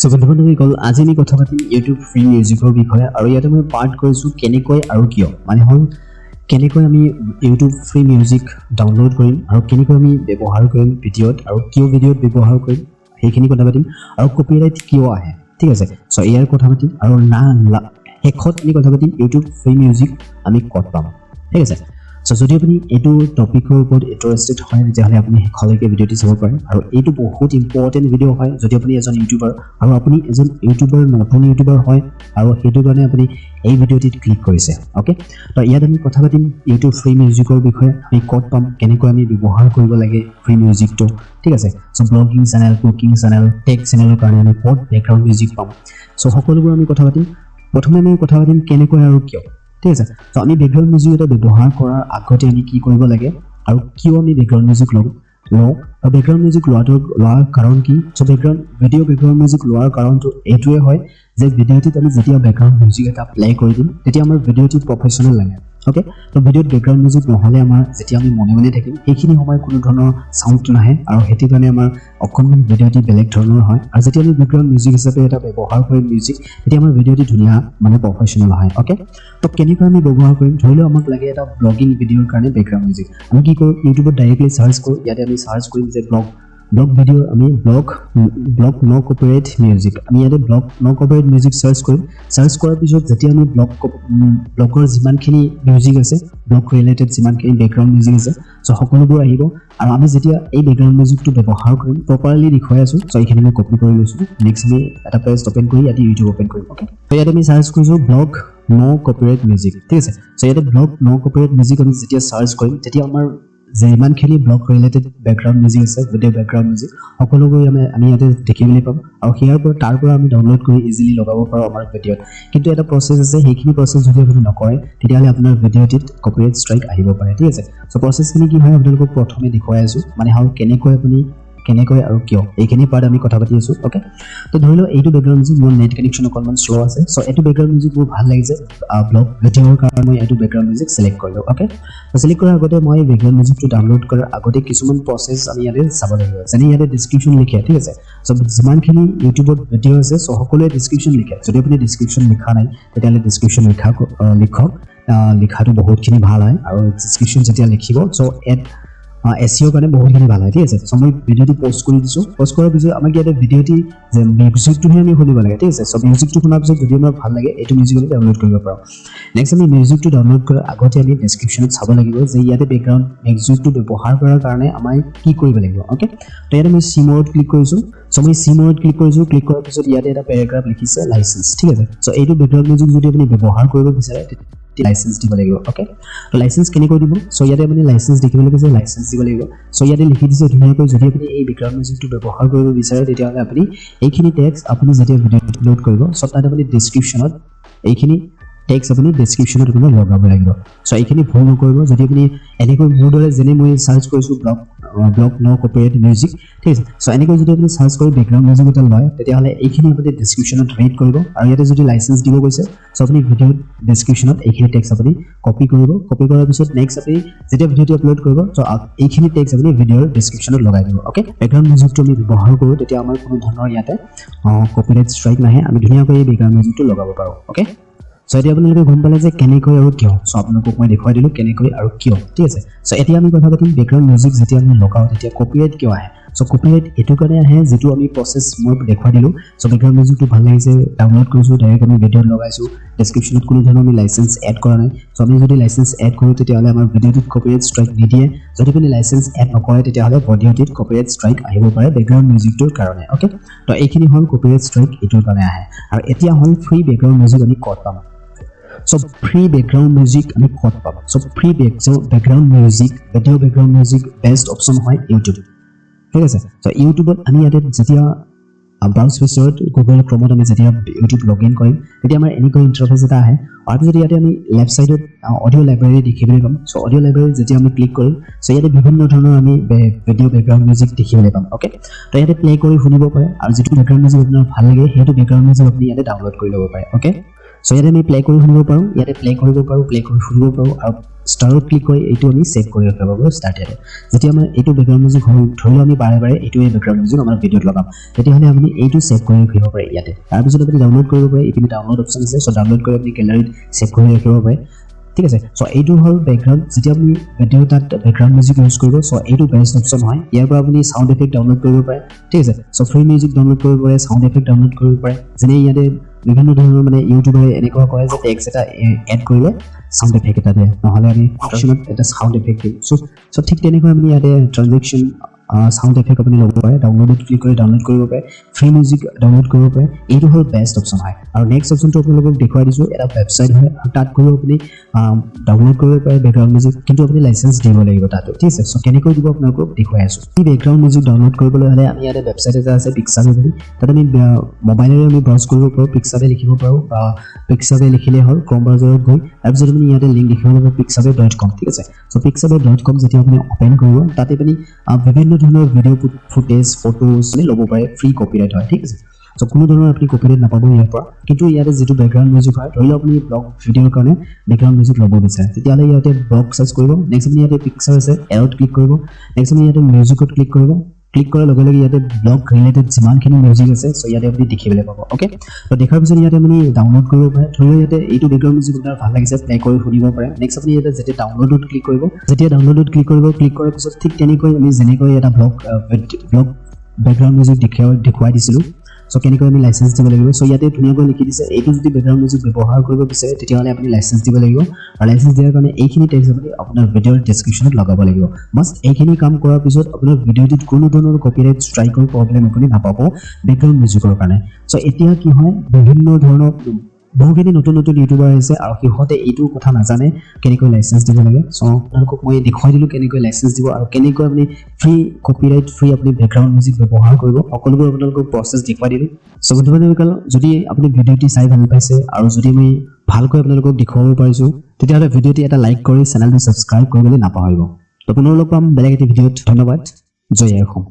So বন্ধুসকল আজি আমি কথা পাতিম YouTube ফ্ৰী মিউজিকৰ বিষয়ে আৰু ইয়াতে মই পাৰ্ট কৰিছো কেনেকৈ আৰু কিয় মানে হল কেনেকৈ আমি YouTube ফ্ৰী মিউজিক ডাউনলোড কৰিম আৰু কেনেকৈ আমি ব্যৱহাৰ কৰিম ভিডিঅ'ত আৰু কিয় ভিডিঅ'ত ব্যৱহাৰ কৰিম সেইখিনি কথা পাতিম আৰু কপিৰাইট কিয় আহে ঠিক আছে সো ইয়াৰ কথা পাতিম আৰু শেষত আমি কথা পাতিম YouTube ফ্ৰী মিউজিক আমি ক'ত পাম ঠিক আছে So যদি আপুনি এটো টপিকৰ ওপৰত ইন্টাৰেষ্টেড হয় তেতিয়াহলে আপুনি শেষলৈকে ভিডিঅ'টি চাব পাৰে আৰু এটো বহুত ইম্পৰ্টেন্ট ভিডিঅ' হয় যদি আপুনি এজন ইউটিউবাৰ আৰু আপুনি এজন ইউটিউবাৰ নতুন ইউটিউবাৰ হয় আৰু হেতু কাৰণে আপুনি এই ভিডিঅ'টিত ক্লিক কৰিছে ওকে তো ইয়াত আমি কথা পাতিম YouTube ফ্ৰী মিউজিকৰ বিষয়ে আমি ক'ত পাম কেনেকৈ আমি ব্যৱহাৰ কৰিব লাগে ফ্ৰী মিউজিকটো ঠিক আছে so blogging channel cooking channel tech চেনেলৰ কাৰণে আমি ক'ত ব্যাকগ্ৰাউণ্ড মিউজিক পাম সো সকলোবোৰ আমি কথা পাতিম প্ৰথমে আমি কথা পাতিম কেনেকৈ আৰু কিয় ঠিক আছে তো আমি ব্যাকগ্ৰাউণ্ড মিউজিক এটা ব্যৱহাৰ কৰাৰ আগতে আমি কি কৰিব লাগে আৰু কিয় আমি ব্যাকগ্ৰাউণ্ড মিউজিক লওঁ আৰু ব্যাকগ্ৰাউণ্ড মিউজিক লোৱাৰ কাৰণ কি সো ভিডিঅ' ব্যাকগ্ৰাউণ্ড মিউজিক লোৱাৰ কাৰণটো এইটোৱে হয় যে ভিডিঅ'টিত আমি যেতিয়া ব্যাকগ্ৰাউণ্ড মিউজিক এটা প্লে কৰি দিম তেতিয়া আমাৰ ভিডিঅ'টি প্ৰফেশ্যনেল লাগে ওকে তো ভিডিঅ'ত ব্যাকগ্ৰাউণ্ড মিউজিক নহলে আমাৰ যেতিয়া আমি মনে থাকিম এইখিনি সময় কোনো ধৰণৰ সাউণ্ড নাহে আৰু হেতু কাৰণে আমাৰ অকণমান ভিডিঅ'টি বেলেগ ধৰণৰ হয় আৰু যেতিয়া আমি ব্যাকগ্ৰাউণ্ড মিউজিক হিচাপে এটা ব্যৱহাৰ কৰিম মিউজিক তেতিয়া আমাৰ ভিডিঅ'টি ধুনীয়া মানে প্ৰফেশ্যনেল হয় ওকে তো কেনেকৈ আমি ব্যৱহাৰ কৰিম ধৰি লও আমাক লাগে এটা ব্লগিং ভিডিঅ'ৰ কাৰণে ব্যাকগ্ৰাউণ্ড মিউজিক আমি কি কৰোঁ ইউটিউবত ডাইৰেক্টলি সাৰ্চ কৰোঁ ইয়াতে আমি সাৰ্চ কৰিম যে ব্লগ ভিডিঅ' আমি ব্লগ নো কপিৰাইট মিউজিক আমি ইয়াতে ব্লগ নো কপিৰাইট মিউজিক সাৰ্চ কৰিম সাৰ্চ কৰাৰ পিছত যেতিয়া আমি ব্লগৰ যিমানখিনি মিউজিক আছে ব্লগ ৰিলেটেড যিমানখিনি ব্যাকগ্ৰাউণ্ড মিউজিক আছে সো সকলোবোৰ আহিব আৰু আমি যেতিয়া এই ব্যাকগ্ৰাউণ্ড মিউজিকটো ব্যৱহাৰ কৰিম প্ৰপাৰলি দেখুৱাই আছো সো এইখিনি মই কপি কৰি লৈছো নেক্সট আমি এটা পেজ ওপেন কৰি ইয়াতে ইউটিউব ওপেন কৰিম ওকে তো ইয়াতে আমি সাৰ্চ কৰিছো ব্লগ নো কপিৰাইট মিউজিক ঠিক আছে সো ইয়াতে ব্লগ নো কপিৰাইট মিউজিক আমি যেতিয়া সাৰ্চ কৰিম তেতিয়া আমাৰ যিমানখিনি ব্লগ ৰিলেটেড ব্যাকগ্ৰাউণ্ড মিউজিক আছে ভিডিঅ' ব্যাকগ্ৰাউণ্ড মিউজিক সকলোবোৰ আমি ইয়াতে দেখিবলৈ পাম আৰু তাৰ পৰা আমি ডাউনলোড কৰি ইজিলি লগাব পাৰোঁ আমাৰ ভিডিঅ'ত কিন্তু এটা প্ৰচেছ আছে সেইখিনি প্ৰচেছ যদি আপুনি নকৰে তেতিয়াহ'লে আপোনাৰ ভিডিঅ'টিত কপিৰাইট ষ্ট্ৰাইক আহিব পাৰে ঠিক আছে সো প্ৰচেছখিনি কি হয় আপোনালোকক প্ৰথমে দেখুৱাই আছো মানে কেনেকৈ আৰু কিয় এইখিনি পাৰ্ট আমি কথা পাতি আছো ওকে তো ধৰি লও এইটো ব্যাকগ্ৰাউণ্ড মিউজিক মোৰ নেট কানেকশ্যন অকণমান শ্ল' আছে সো এইটো ব্যাকগ্ৰাউণ্ড মিউজিক মোৰ ভাল লাগিছে ব্লগ ভিডিঅ'ৰ কাৰণে মই এইটো ব্যাকগ্ৰাউণ্ড মিউজিক সিলেক্ট কৰিলো ওকে তো সিলেক্ট কৰাৰ আগতে মই ব্যাকগ্ৰাউণ্ড মিউজিকটো ডাউনলোড কৰাৰ আগতে কিছুমান প্ৰচেছ আমি ইয়াতে চাব লাগিব যেনে ইয়াতে ডেছক্ৰিপশ্যন লিখে ঠিক আছে সো যিমানখিনি ইউটিউবত ভিডিঅ' আছে সো সকলোৱে ডেছক্ৰিপশ্যন লিখে যদি আপুনি ডেছক্ৰিপশ্যন লিখা নাই তেতিয়াহ'লে ডেছক্ৰিপশ্যন লিখক লিখাটো বহুতখিনি ভাল হয় আৰু ডেছক্ৰিপশ্যন যেতিয়া লিখিব সো এসইও কাৰণে বহুতখিনি ভাল হয় ঠিক আছে সো মই ভিডিঅ'টি পোষ্ট কৰি দিছো পোষ্ট কৰাৰ পিছত আমাক ইয়াতে ভিডিঅ'টি যে মিউজিকটোহে আমি শুনিব লাগে ঠিক আছে সো মিউজিকটো শুনাৰ পিছত যদি আমাৰ ভাল লাগে এইটো মিউজিক আমি ডাউনলোড কৰিব পাৰোঁ নেক্সট আমি মিউজিকটো ডাউনলোড কৰাৰ আগতে আমি ডেছক্ৰিপশ্যনত চাব লাগিব যে ইয়াতে ব্যাকগ্ৰাউণ্ড মিউজিকটো ব্যৱহাৰ কৰাৰ কাৰণে আমাৰ কি কৰিব লাগিব ওকে তো ইয়াতে মই সি মোডত ক্লিক কৰিছো সো মই সি মোডত ক্লিক কৰিছো ক্লিক কৰাৰ পিছত ইয়াতে এটা পেৰাগ্ৰাফ লিখিছে লাইসেন্স ঠিক আছে সো এইটো ব্যাকগ্ৰাউণ্ড মিউজিক যদি আপুনি ব্যৱহাৰ কৰিব বিচাৰে লাইসেন্স দিব লাগিব ওকে তো লাইসেন্স কেনেকৈ দিব সো ইয়াতে আপুনি লাইসেন্স দেখিবলৈ পাইছে লাইসেন্স দিব লাগিব সো ইয়াতে লিখি দিছে ধুনীয়াকৈ যদি আপুনি এই ব্যাকগ্ৰাউণ্ড মিউজিকটো ব্যৱহাৰ কৰিব বিচাৰে তেতিয়াহ'লে আপুনি এইখিনি টেক্সট আপুনি যেতিয়া ভিডিঅ' আপলোড কৰিব সো তাত আপুনি ডেছক্ৰিপশ্যনত এইখিনি টেক্সট আপুনি ডেছক্ৰিপশ্যনত আপুনি লগাব লাগিব সো এইখিনি ভুল নকৰিব যদি আপুনি এনেকৈ মোৰ দৰে যেনে মই সাৰ্চ কৰিছো ব্লগ নো কপিৰাইট মিউজিক ঠিক আছে সো এনেকৈ যদি আপুনি সাৰ্চ কৰি ব্যাকগ্ৰাউণ্ড মিউজিক এটা লয় তেতিয়াহ'লে এইখিনি আপুনি ডেছক্ৰিপশ্যনত ৰিড কৰিব আৰু ইয়াতে যদি লাইসেন্স দিব কৈছে সো আপুনি ভিডিঅ'ত ডেছক্ৰিপশ্যনত এইখিনি টেক্সট আপুনি কপি কৰিব কপি কৰাৰ পিছত নেক্সট আপুনি যেতিয়া ভিডিঅ'টি আপলোড কৰিব সো এইখিনি টেক্সট আপুনি ভিডিঅ'ৰ ডেছক্ৰিপশ্যনত লগাই দিব ওকে ব্যাকগ্ৰাউণ্ড মিউজিকটো আমি ব্যৱহাৰ কৰোঁ তেতিয়া আমাৰ কোনো ধৰণৰ ইয়াতে কপিৰাইট ষ্ট্ৰাইক নাহে আমি ধুনীয়াকৈ এই ব্যাকগ্ৰাউণ্ড মিউজিকটো লগাব পাৰোঁ ওকে সো এতিয়া আপোনালোকে গম পালে যে কেনেকৈ আৰু কিয় সো আপোনালোকক মই দেখুৱাই দিলোঁ কেনেকৈ আৰু কিয় ঠিক আছে সো এতিয়া আমি কথা পাতিম ব্যাকগ্ৰাউণ্ড মিউজিক যেতিয়া আমি লগাওঁ তেতিয়া কপিৰাইট কিয় আহে সো কপিৰাইট এইটো কাৰণে আহে যিটো আমি প্ৰচেছ মই দেখুৱাই দিলোঁ সো ব্যাকগ্ৰাউণ্ড মিউজিকটো ভাল লাগিছে ডাউনলোড কৰিছোঁ ডাইৰেক্ট আমি ভিডিঅ'ত লগাইছোঁ ডেছক্ৰিপশ্যনত কোনো ধৰণৰ আমি লাইসেন্স এড কৰা নাই সো আমি যদি লাইসেন্স এড কৰোঁ তেতিয়াহ'লে আমাৰ ভিডিঅ'টোত কপিৰাইট ষ্ট্ৰাইক নিদিয়ে যদি আপুনি লাইসেন্স এড নকৰে তেতিয়াহ'লে ভিডিঅ'টোত কপিৰাইট ষ্ট্ৰাইক আহিব পাৰে ব্যাকগ্ৰাউণ্ড মিউজিকটোৰ কাৰণে ওকে তো এইখিনি হ'ল কপিৰাইট ষ্ট্ৰাইক এইটোৰ কাৰণে আহে আৰু এতিয়া হ'ল ফ্ৰী ব্যাকগ্ৰাউণ্ড মিউজিক আমি ক'ত পাম So free background music আমি ক'ত পাম so free background music video background music best option হয় YouTube ঠিক আছে so YouTube আমি ইয়াতে যেতিয়া ব্ৰাউজ ফিচাৰত Google Chrome আমি যেতিয়া YouTube লগইন কৰিম তেতিয়া আমাৰ এনেকৈ ইন্টাৰফেস এটা আহে আৰু যদি ইয়াতে আমি লেফট সাইডত অডিও লাইব্ৰেৰী দেখিবলৈ পাম so অডিও লাইব্ৰেৰী যেতিয়া আমি ক্লিক কৰিম so ইয়াতে বিভিন্ন ধৰণৰ আমি ভিডিও ব্যাকগ্ৰাউণ্ড মিউজিক দেখিবলৈ পাম ওকে তো ইয়াতে প্লে কৰি শুনিব পাৰে আৰু যেটো ব্যাকগ্ৰাউণ্ড মিউজিক আপোনাৰ ভাল লাগে সেইটো ব্যাকগ্ৰাউণ্ড মিউজিক আপুনি ইয়াতে ডাউনলোড কৰি ল'ব পাৰে ওকে সো ইয়াতে আমি প্লে কৰি শুনিব পাৰোঁ ইয়াতে প্লে কৰিব পাৰোঁ প্লে কৰি শুনিব পাৰোঁ আৰু ষ্টাৰত ক্লিক কৰি এইটো আমি সেভ কৰি ৰাখিব পাৰোঁ ষ্টাৰ্টেড যেতিয়া আমাৰ এইটো বেকগ্ৰাউণ্ড মিউজিক হ'ল ধৰি আমি বাৰে বাৰে এইটোৱে বেকগ্ৰাউণ্ড মিউজিক আমাৰ ভিডিঅ'ত লগাম তেতিয়াহ'লে আপুনি এইটো সেভ কৰি ৰাখিব পাৰে ইয়াতে তাৰপিছত আপুনি ডাউনলোড কৰিব পাৰে এইপিনে ডাউনলোড অপশ্যন আছে চ' ডাউনলোড কৰি আপুনি গেলাৰীত সেভ কৰি ৰাখিব পাৰে ঠিক আছে চ' এইটো হ'ল বেকগ্ৰাউণ্ড যেতিয়া আপুনি ভিডিঅ' তাত বেকগ্ৰাউণ্ড মিউজিক ইউজ কৰিব চ' এইটো বেষ্ট অপশ্যন হয় ইয়াৰ পৰা আপুনি চাউণ্ড এফেক্ট ডাউনলোড কৰিব পাৰে ঠিক আছে চ' ফ্ৰী মিউজিক ডাউনলোড কৰিব পাৰে চাউণ্ড এফেক্ট ডাউনলোড কৰিব পাৰে যেনে ইয়াতে বিভিন্ন ধৰণৰ মানে ইউটিউবাৰে এনেকুৱা কৰে যে টেক্সট এটা এড কৰিলে সাউন্ড এফেক্ট এটা দিয়ে নহলে আমি অপশ্যনত এটা সাউন্ড এফেক্ট দিম সো ঠিক তেনেকৈ আমি ইয়াতে ট্ৰানজেকশ্যন সাউন্ড এফেক্ট আপুনি ল'ব পাৰে ডাউনলোডত ক্লিক কৰি ডাউনলোড কৰিব পাৰে ফ্ৰী মিউজিক ডাউনলোড কৰিব পাৰে এইটো হ'ল বেষ্ট অপশ্যন হয় আৰু নেক্সট অপশ্যনটো আপোনালোকক দেখুৱাই দিছোঁ এটা ৱেবছাইট হয় আৰু তাত গৈ আপুনি ডাউনলোড কৰিব পাৰে বেকগ্ৰাউণ্ড মিউজিক কিন্তু আপুনি লাইচেঞ্চ দিব লাগিব তাত ঠিক আছে চ' কেনেকৈ দিব আপোনালোকক দেখুৱাই আছোঁ এই বেকগ্ৰাউণ্ড মিউজিক ডাউনলোড কৰিবলৈ হ'লে আমি ইয়াতে ৱেবছাইট এটা আছে পিক্সাবে বুলি তাত আমি মোবাইলেৰে আমি ব্ৰাউজ কৰিব পাৰোঁ পিক্সাবে লিখিব পাৰোঁ বা পিক্সাবে লিখিলে হ'ল ক্ৰম ব্ৰাউজাৰত গৈ তাৰপিছত আপুনি ইয়াতে লিংক দেখিব লাগিব pixabay.com ঠিক আছে চ' pixabay.com যেতিয়া আপুনি অপেন কৰিব তাতে আপুনি বিভিন্ন ধৰণৰ ভিডিঅ' ফুটেজ ফটোজ ল'ব পাৰে ফ্ৰী কপিৰাইট হয় ঠিক আছে চ' কোনো ধৰণৰ আপুনি কপিৰাইট নাপাব ইয়াৰ পৰা কিন্তু ইয়াতে যিটো বেকগ্ৰাউণ্ড মিউজিক হয় ধৰি লওক আপুনি ব্লগ ভিডিঅ'ৰ কাৰণে বেকগ্ৰাউণ্ড মিউজিক ল'ব বিচাৰে তেতিয়াহ'লে ইয়াতে ব্লগ চাৰ্চ কৰিব নেক্সট আপুনি ইয়াতে পিক্সাৰ আছে এৰত ক্লিক কৰিব নেক্সট আপুনি ইয়াতে মিউজিকত ক্লিক কৰিব ক্লিক কৰাৰ লগে লগে ইয়াতে ব্লগ ৰিলেটেড যিমানখিনি মিউজিক আছে চ' ইয়াতে আপুনি দেখিবলৈ পাব অ'কে তো দেখাৰ পিছত ইয়াতে আপুনি ডাউনলোড কৰিব পাৰে ধৰি লওক ইয়াতে এইটো বেকগ্ৰাউণ্ড মিউজিক আপোনাৰ ভাল লাগিছে প্লে কৰি শুনিব পাৰে নেক্সট আপুনি ইয়াতে যেতিয়া ডাউনলোডত ক্লিক কৰিব ক্লিক কৰাৰ পিছত ঠিক তেনেকৈ আমি যেনেকৈ এটা ব্লগ বেকগ্ৰাউণ্ড মিউজিক দেখুৱাই দিছিলোঁ চ' কেনেকৈ আমি লাইচেঞ্চ দিব লাগিব চ' ইয়াতে ধুনীয়াকৈ লিখি দিছে এইটো যদি বেকগ্ৰাউণ্ড মিউজিক ব্যৱহাৰ কৰিব বিচাৰে তেতিয়াহ'লে আপুনি লাইচেঞ্চ দিব লাগিব আৰু লাইচেঞ্চ দিয়াৰ কাৰণে এইখিনি টেক্সট আপুনি আপোনাৰ ভিডিঅ'ৰ ডেছক্ৰিপশ্যনত লগাব লাগিব বাছ এইখিনি কাম কৰাৰ পিছত আপোনাৰ ভিডিঅ'টোত কোনো ধৰণৰ কপিৰাইট ষ্ট্ৰাইকৰ প্ৰব্লেম আপুনি নাপাব বেকগ্ৰাউণ্ড মিউজিকৰ কাৰণে চ' এতিয়া কি হয় বিভিন্ন ধৰণৰ বহুখিনি নতুন ইউটিউবাৰ আহিছে আৰু সিহঁতে এইটো কথা নাজানে কেনেকৈ লাইচেঞ্চ দিব লাগে চ' আপোনালোকক মই দেখুৱাই দিলোঁ কেনেকৈ লাইচেঞ্চ দিব আৰু কেনেকৈ আপুনি ফ্ৰী কপিৰাইট ফ্ৰী আপুনি বেকগ্ৰাউণ্ড মিউজিক ব্যৱহাৰ কৰিব সকলোবোৰ আপোনালোকক প্ৰচেছ দেখুৱাই দিলোঁ চ' বন্ধুবান্ধৱীসকল যদি আপুনি ভিডিঅ'টি চাই ভাল পাইছে আৰু যদি আমি ভালকৈ আপোনালোকক দেখুৱাব পাৰিছোঁ তেতিয়াহ'লে ভিডিঅ'টি এটা লাইক কৰি চেনেলটো ছাবস্ক্ৰাইব কৰিবলৈ নাপাহৰিব তো পুনৰ লগ পাম বেলেগ এটি ভিডিঅ'ত ধন্যবাদ জয় অসম